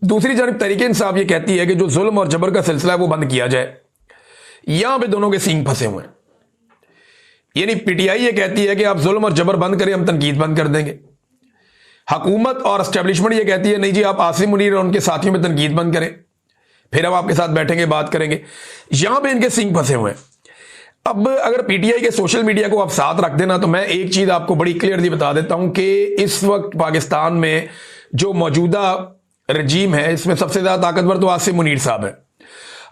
दूसरी जानब तहरीक इंसाफ ये कहती है कि जो जुल्म और जबर का सिलसिला है वो बंद किया जाए। यहां पे दोनों के सींग फंसे हुए हैं। यानी पीटीआई ये कहती है कि आप जुल्म और जबर बंद करें, हम तनकीद बंद कर देंगे। हुकूमत और एस्टेब्लिशमेंट ये कहती है नहीं जी, आप आसिम मुनीर और उनके साथियों में तनकीद बंद करें, फिर हम आपके साथ बैठेंगे, बात करेंगे। यहां पे इनके सींग फंसे हुए हैं। अब अगर पीटीआई के सोशल मीडिया को आप साथ रख देना, तो मैं एक चीज आपको बड़ी क्लियरली बता देता हूं कि इस वक्त पाकिस्तान में जो मौजूदा रजीम है, इसमें सबसे ज्यादा ताकतवर तो आसिम मुनीर साहब है।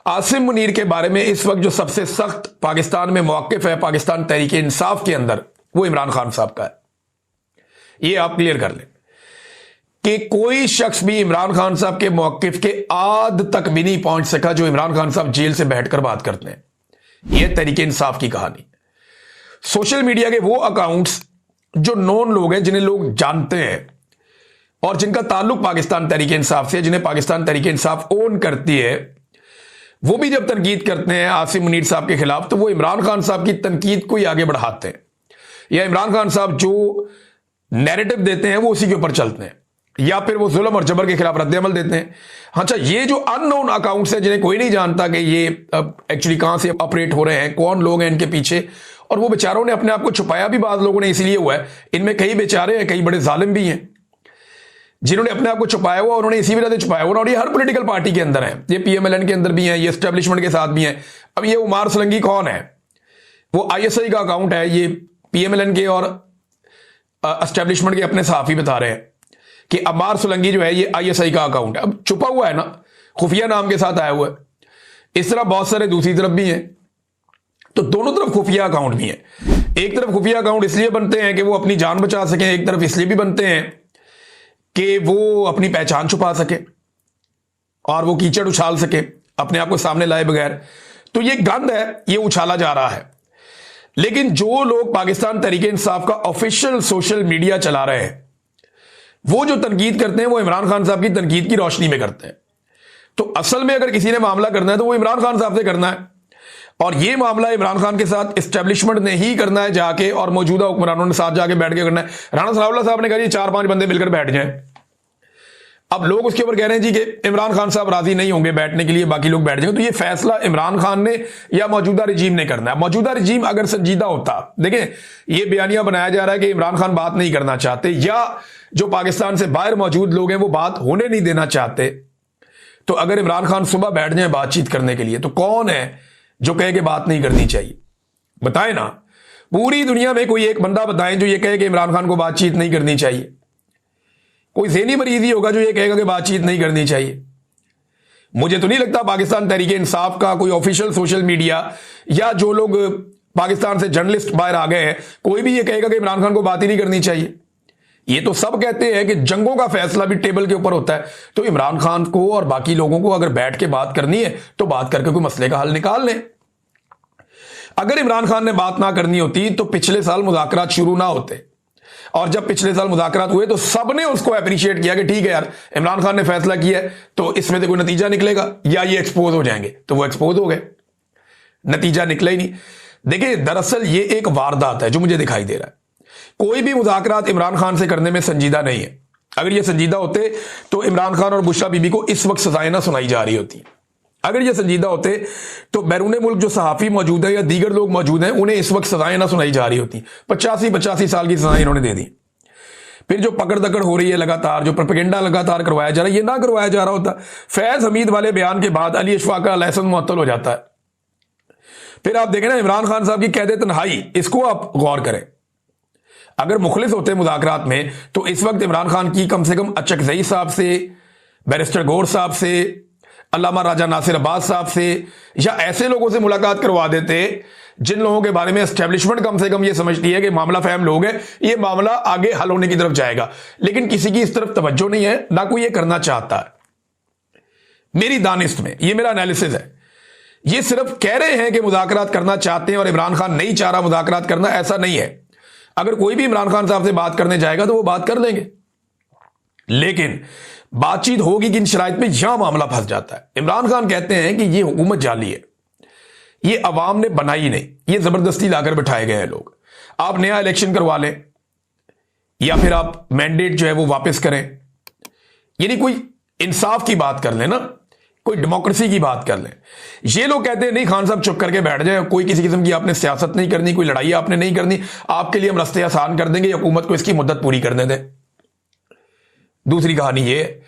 आसिम मुनीर के बारे में इस वक्त जो सबसे सख्त पाकिस्तान में मौकिफ है पाकिस्तान तहरीक इंसाफ के अंदर, वो इमरान खान साहब का है। ये आप क्लियर कर लें कि कोई शख्स भी इमरान खान साहब के मौकिफ के आद तक भी नहीं पहुंच सका जो इमरान खान साहब जेल से बैठकर बात करते हैं। यह तहरीक इंसाफ की कहानी। सोशल मीडिया के वो अकाउंट्स जो नॉन लोग हैं, जिन्हें लोग जानते हैं और जिनका ताल्लुक पाकिस्तान तहरीक इंसाफ से, जिन्हें पाकिस्तान तहरीक इंसाफ ओन करती है, वो भी जब तनकीद करते हैं आसिम मुनीर साहब के खिलाफ, तो वो इमरान खान साहब की तनकीद को ही आगे बढ़ाते हैं, या इमरान खान साहब जो नैरेटिव देते हैं वो उसी के ऊपर चलते हैं, या फिर वो जुल्म और जबर के खिलाफ रद्द-ए-अमल देते हैं। अच्छा, ये जो अननोन अकाउंट्स हैं, जिन्हें कोई नहीं जानता कि ये एक्चुअली कहां से ऑपरेट हो रहे हैं, कौन लोग हैं इनके पीछे, और वो बेचारों ने अपने आप को छुपाया भी बात लोगों ने इसलिए हुआ है। इनमें कई बेचारे हैं, कई बड़े जालिम भी हैं जिन्होंने अपने आप को छुपाया हुआ, उन्होंने इसी वजह से छुपाया हुआ, और ये हर पॉलिटिकल पार्टी के अंदर है। ये पीएमएलएन के अंदर भी है, ये एस्टेब्लिशमेंट के साथ भी है। अब ये उमार सोलंकी कौन है? वो आईएसआई का अकाउंट है। ये पीएमएलएन के और एस्टेब्लिशमेंट के अपने सहाफी बता रहे हैं कि अमार सोलंकी जो है ये आईएसआई का अकाउंट है। अब छुपा हुआ है ना, खुफिया नाम के साथ आया हुआ है। इस तरह बहुत सारे दूसरी तरफ भी हैं, तो दोनों तरफ खुफिया अकाउंट भी हैं। एक तरफ खुफिया अकाउंट इसलिए बनते हैं कि वो अपनी जान बचा सकें, एक तरफ इसलिए भी बनते हैं कि वो अपनी पहचान छुपा सके और वो कीचड़ उछाल सके अपने आप को सामने लाए बगैर। तो ये गंद है, ये उछाला जा रहा है। लेकिन जो लोग पाकिस्तान तहरीक इंसाफ का ऑफिशियल सोशल मीडिया चला रहे हैं, वो जो तनकीद करते हैं वो इमरान खान साहब की तनकीद की रोशनी में करते हैं। तो असल में अगर किसी ने मामला करना है तो वो इमरान खान साहब से करना है, और ये मामला इमरान खान के साथ एस्टेब्लिशमेंट ने ही करना है जाके, और मौजूदा हुक्मरानों ने साथ जाके बैठ के करना है। राणा सनाउल्लाह साहब ने कहा 4-5 बंदे मिलकर बैठ जाएं। अब लोग उसके ऊपर कह रहे हैं जी कि इमरान खान साहब राजी नहीं होंगे बैठने के लिए, बाकी लोग बैठ जाएंगे। तो ये फैसला इमरान खान ने या मौजूदा रजीम ने करना है। मौजूदा रजीम अगर संजीदा होता, देखें ये बयानिया बनाया जा रहा है कि इमरान खान बात नहीं करना चाहते, या जो पाकिस्तान से बाहर मौजूद लोग हैं वो बात होने नहीं देना चाहते। तो अगर इमरान खान सुबह बैठ जाए बातचीत करने के लिए, तो कौन है जो कहे कि बात नहीं करनी चाहिए? बताएं ना, पूरी दुनिया में कोई एक बंदा बताएं जो ये कहे कि इमरान खान को बातचीत नहीं करनी चाहिए। कोई ज़हनी मरीज ही होगा जो ये कहेगा कि बातचीत नहीं करनी चाहिए। मुझे तो नहीं लगता पाकिस्तान तहरीक इंसाफ का कोई ऑफिशियल सोशल मीडिया या जो लोग पाकिस्तान से जर्नलिस्ट बाहर आ गए हैं, कोई भी ये कहेगा कि इमरान खान को बात ही नहीं करनी चाहिए। ये तो सब कहते हैं कि जंगों का फैसला भी टेबल के ऊपर होता है। तो इमरान खान को और बाकी लोगों को अगर बैठ के बात करनी है तो बात करके कोई मसले का हल निकाल लें। अगर इमरान खान ने बात ना करनी होती तो पिछले साल मुज़ाकरात शुरू ना होते, और जब पिछले साल मुज़ाकरात हुए तो सबने उसको अप्रिशिएट किया कि ठीक है यार, इमरान खान ने फैसला किया है तो इसमें से कोई नतीजा निकलेगा या ये एक्सपोज हो जाएंगे। तो वो एक्सपोज हो गए, नतीजा निकला ही नहीं। देखिए, दरअसल ये एक वारदात है जो मुझे दिखाई दे रहा है। कोई भी मुज़ाकरात इमरान खान से करने में संजीदा नहीं है। अगर ये संजीदा होते तो इमरान खान और बुशरा बीबी को इस वक्त सजाएं ना सुनाई जा रही होती। अगर ये संजीदा होते तो बैरून मुल्क जो सहाफ़ी मौजूद है या दीगर लोग मौजूद हैं, उन्हें इस वक्त सजाएं ना सुनाई जा रही होती। 85 साल की सजाएं इन्होंने दे दी। फिर जो पकड़ दकड़ हो रही है लगातार, जो प्रोपेगेंडा लगातार करवाया जा रहा है, ये ना करवाया जा रहा होता। फैज हमीद वाले बयान के बाद अली अशफाक का लाइसेंस मुअत्तल हो जाता है। फिर आप देखें ना, इमरान खान साहब की कैद तन्हाई, इसको आप गौर करें। अगर मुखलिस होते मुज़ाकरात में तो इस वक्त इमरान खान की कम से कम अचकज़ई साहब से, बैरिस्टर गौर साहब से, अल्लामा राजा नासिर अब्बास साहब से, या ऐसे लोगों से मुलाकात करवा देते जिन लोगों के बारे में एस्टेब्लिशमेंट कम से कम ये समझती है कि मामला फहम लोग हैं, ये मामला आगे हल होने की तरफ जाएगा। लेकिन किसी की इस तरफ तवज्जो नहीं है, ना कोई ये करना चाहता है। मेरी दानिश में ये मेरा एनालिसिस है। ये सिर्फ कह रहे हैं कि मुज़ाकरात करना चाहते हैं और इमरान खान नहीं चाह रहा मुज़ाकरात करना, ऐसा नहीं है। अगर कोई भी इमरान खान साहब से बात करने जाएगा तो वो बात कर लेंगे, लेकिन बातचीत होगी किन शराइत में, यहां मामला फंस जाता है। इमरान खान कहते हैं कि ये हुकूमत जाली है, ये अवाम ने बनाई नहीं, ये जबरदस्ती लाकर बिठाए गए हैं लोग। आप नया इलेक्शन करवा लें या फिर आप मैंडेट जो है वो वापस करें, यानी कोई इंसाफ की बात कर लें ना, कोई डेमोक्रेसी की बात कर लें। ये लोग कहते हैं नहीं खान साहब चुप करके बैठ जाए, कोई किसी किस्म की आपने सियासत नहीं करनी, कोई लड़ाई आपने नहीं करनी, आपके लिए हम रास्ते आसान कर देंगे, हुकूमत को इसकी मुद्दत पूरी करने दें। दूसरी कहानी ये है,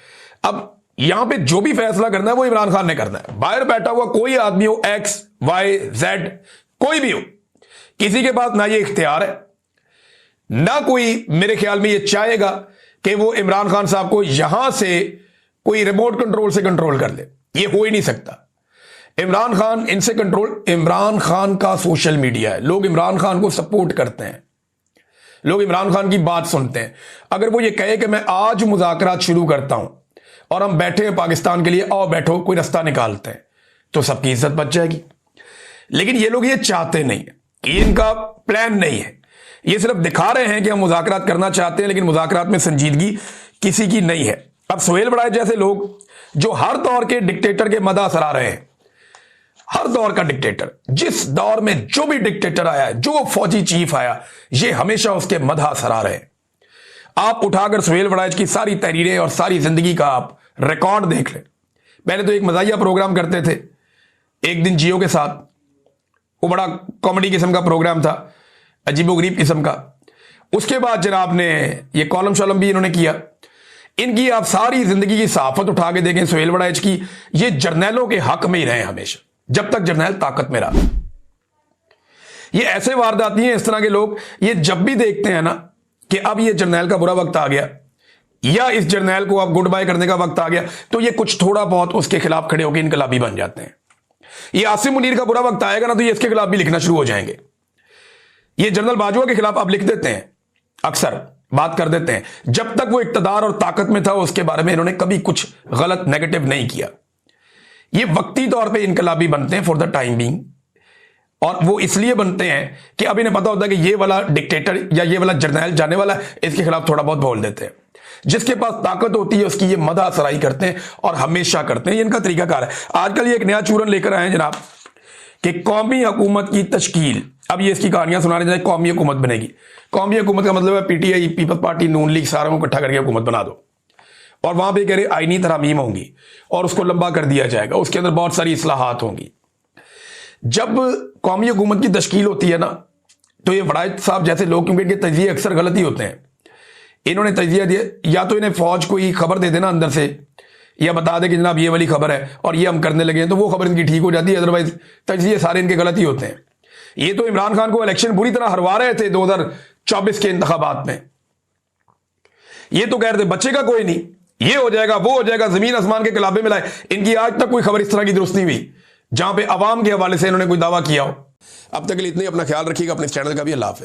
अब यहां पे जो भी फैसला करना है वो इमरान खान ने करना है। बाहर बैठा हुआ कोई आदमी हो, एक्स वाई जेड कोई भी हो, किसी के पास ना ये इख्तियार है, ना कोई मेरे ख्याल में ये चाहेगा कि वो इमरान खान साहब को यहां से कोई रिमोट कंट्रोल से कंट्रोल कर ले। ये हो ही नहीं सकता। इमरान खान इनसे कंट्रोल, इमरान खान का सोशल मीडिया है, लोग इमरान खान को सपोर्ट करते हैं, लोग इमरान खान की बात सुनते हैं। अगर वो ये कहे कि मैं आज मुज़ाकरात शुरू करता हूं और हम बैठे हैं पाकिस्तान के लिए, आओ बैठो कोई रास्ता निकालते हैं, तो सबकी इज्जत बच जाएगी। लेकिन ये लोग ये चाहते नहीं है, ये इनका प्लान नहीं है, ये सिर्फ दिखा रहे हैं कि हम मुज़ाकरात करना चाहते हैं, लेकिन मुज़ाकरात में संजीदगी किसी की नहीं है। अब सुहेल बड़ाइच जैसे लोग जो हर दौर के डिक्टेटर के मदा सरा रहे हैं, हर दौर का डिक्टेटर, जिस दौर में जो भी डिक्टेटर आया है, जो फौजी चीफ आया, ये हमेशा उसके मदा सरा रहे हैं। आप उठाकर सुहेल बड़ाइच की सारी तहरीरें और सारी जिंदगी का आप रिकॉर्ड देख लें। पहले तो एक मजाहिया प्रोग्राम करते थे एक दिन जियो के साथ, वो बड़ा कॉमेडी किस्म का प्रोग्राम था, अजीबोगरीब किस्म का। उसके बाद जनाब ने ये कॉलम शॉलम भी इन्होंने किया। इनकी आप सारी जिंदगी की सहाफत उठा के देखें सुहेल बड़ाइच की, ये जर्नैलों के हक में ही रहे हमेशा, जब तक जर्नैल ताकत में रहा। ये ऐसे वारदाती हैं इस तरह के लोग, ये जब भी देखते हैं ना कि अब ये जर्नैल का बुरा वक्त आ गया या इस जर्नैल को अब गुड बाय करने का वक्त आ गया, तो ये कुछ थोड़ा बहुत उसके खिलाफ खड़े होकर इनकलाबी बन जाते हैं। ये आसिम मुनीर का बुरा वक्त आएगा ना, तो ये इसके खिलाफ भी लिखना शुरू हो जाएंगे। ये जनरल बाजवा के खिलाफ अब लिख देते हैं, अक्सर बात कर देते हैं। जब तक वो इक्तदार और ताकत में था उसके बारे में इन्होंने कभी कुछ गलत नेगेटिव नहीं किया। ये वक्ती तौर पे इनकलाबी बनते हैं फॉर द टाइम बीइंग, और वो इसलिए बनते हैं कि अब इन्हें पता होता है कि ये वाला डिक्टेटर या ये वाला जर्नैल जाने वाला है, इसके खिलाफ थोड़ा बहुत बोल देते हैं। जिसके पास ताकत होती है उसकी ये मदा सराई करते हैं और हमेशा करते हैं, ये इनका तरीकाकार है। आजकल ये एक नया चूरन लेकर आए हैं जनाब कि कौमी हुकूमत की तश्कील। अब ये इसकी कहानियां सुना रहे हैं, कौमी हुकूमत बनेगी। कौमी हुकूमत का मतलब है पीटीआई, पीपल्स पार्टी, नून लीग, सारों को इकट्ठा करके हुकूमत बना दो, और वहां पे कह रहे आईनी तरमीम होंगी और उसको लंबा कर दिया जाएगा, उसके अंदर बहुत सारी इस्लाहात होंगी। जब कौमी हुकूमत की तश्कील होती है ना, तो ये बड़ाइच साहब जैसे लोग, क्योंकि इनके तजिए अक्सर गलत ही होते हैं, इन्होंने तजिया दिया, या तो इन्हें फौज को ही खबर दे देना अंदर से, या बता दे कि जनाब ये वाली खबर है और ये हम करने लगे हैं, तो वो खबर इनकी ठीक हो जाती है। अदरवाइज तजिए सारे इनके गलत ही होते हैं। ये तो इमरान खान को इलेक्शन बुरी तरह हरवा रहे थे 2024 के इंतखाबात में। ये तो कह रहे थे बचेगा कोई नहीं, ये हो जाएगा, वो हो जाएगा, जमीन आसमान के कलाबे में लाए। इनकी आज तक कोई खबर इस तरह की दुरुस्त नहीं हुई जहां पे अवाम के हवाले से इन्होंने कोई दावा किया हो। अब तक के लिए इतने, अपना ख्याल रखिएगा, अपने चैनल का भी। अल्लाह हाफिज़।